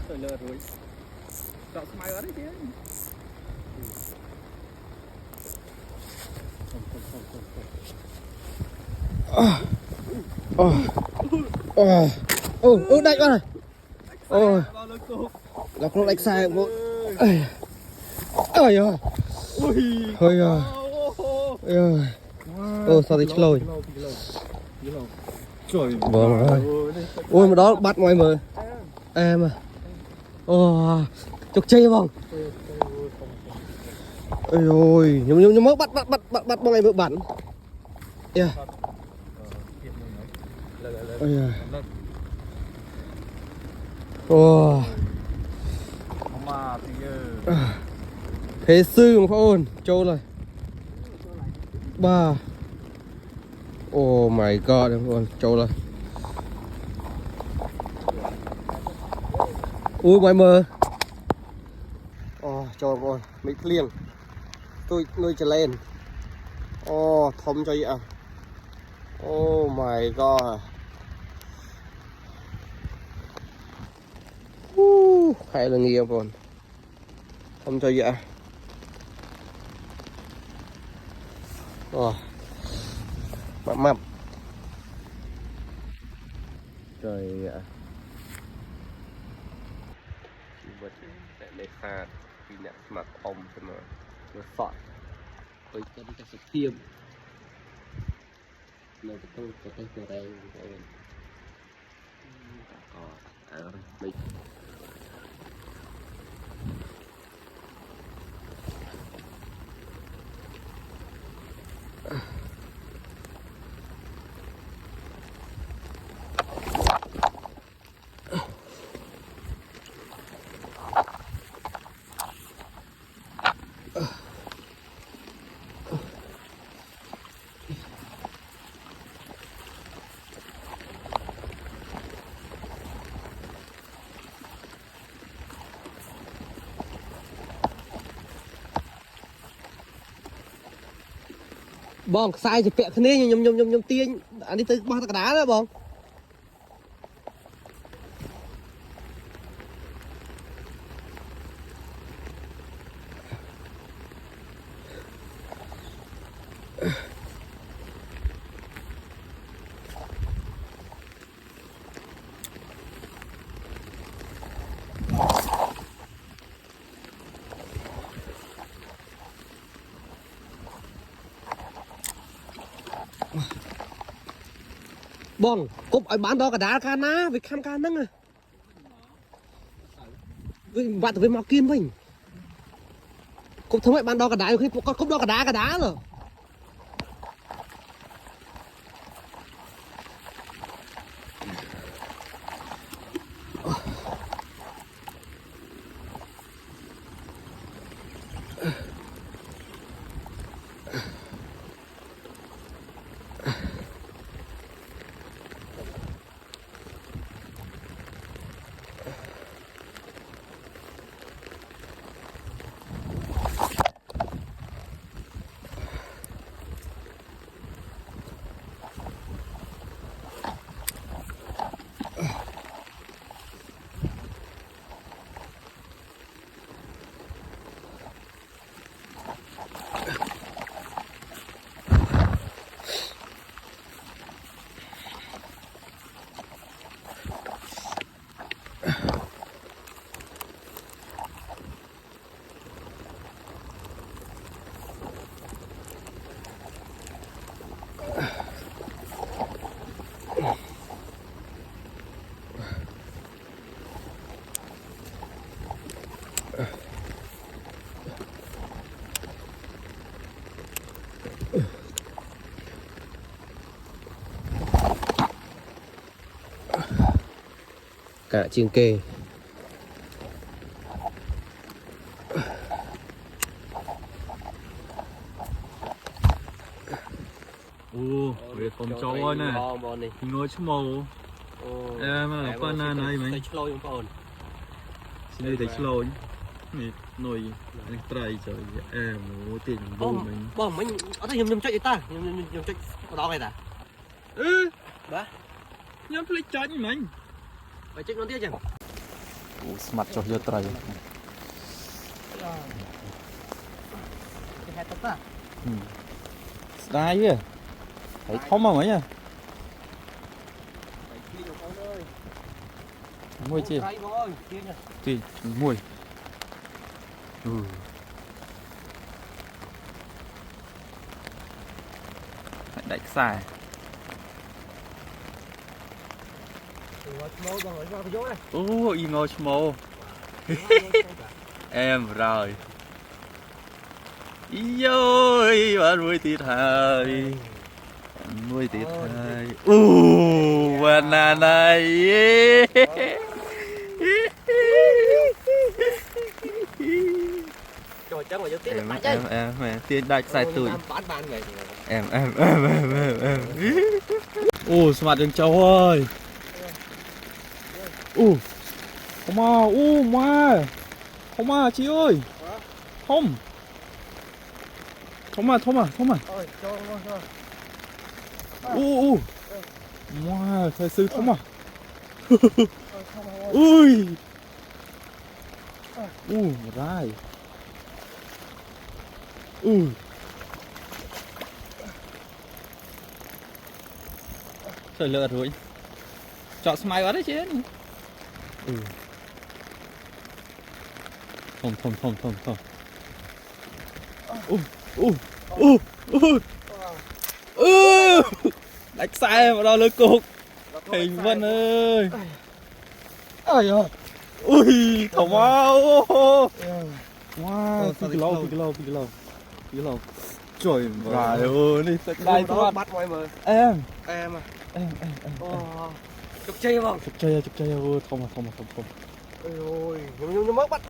Tôi lơ rồi. Đọc máy ở đấy chứ. Đánh vào này. Ôi. Lọc nó đánh sai bộ. Ôi ơi. Ôi ơi. Ôi sao thì lôi. Trời Vâng ơi. Ôi mà đó bắt ngoài mà. Em à. Ồ. Chục chi không? Ôi ôi, nhưng mới bắt bằng ngày bữa bắn. Yeah. Ôi à. Ồ. mà thì Thế sư mà ôn, trâu rồi. Ba. Oh my god, ôn, trâu rồi. Ui ngoài mờ. Trâu ôn, mấy liêng. Tôi nuôi trở lên. Thông cho vậy à. Oh my god. Hay là nghiệp rồi. Thông cho vậy à. Mập. Trời ạ. Chỉ vật sẽ lấy xa vì nè mặt ông cho nó sọt. Ôi cái này sẽ tiêm. Nó tôi vào đây rồi. Đây. Bong sai thì pẹ khné nhom tiên anh đi tới bao cái đá đó bong. Bong cúp ở bán đó cả đá can ná với can nâng à với bạn với màu kim mình cúp thấm lại bán đó cả đá khi con cúp đó cả đá rồi. Cả chiên kê. Về phòng trâu nè. Ngồi chút màu. Em là con này mấy. Xin đây thấy slow nhỉ. Nồi anh trai trời em mua tiền vô mình. Bong mình ở đây nhầm chạy ta nhầm chạy ở đó này ta. Đó. nhắm lấy chán mình phải check nó tiếp chẳng mặt cho vô trời hai tập à đai chứ thấy không mà mấy nha mùi chi chi mùi đánh xài ô y ngồi mồ em rồi ý ơi bạn nuôi thịt hơi nuôi thịt hơi banana trời chắc mà vô tiếp em tiền đại sai tuổi bán về em ô smart đường châu ơi không mà chị ơi không mà wow thầy sư không mà ui rai trời lợt rồi chọn smile quá đấy chứ không đánh sai mà đo lưới cục Hình Vân ơi ơi ơi ui thảo mau wow phi lâu trời trời ơi đi đây các bạn bắt ngoài mà em à em chụp chơi không chụp chơi ôi không ôi nhưng mất bắt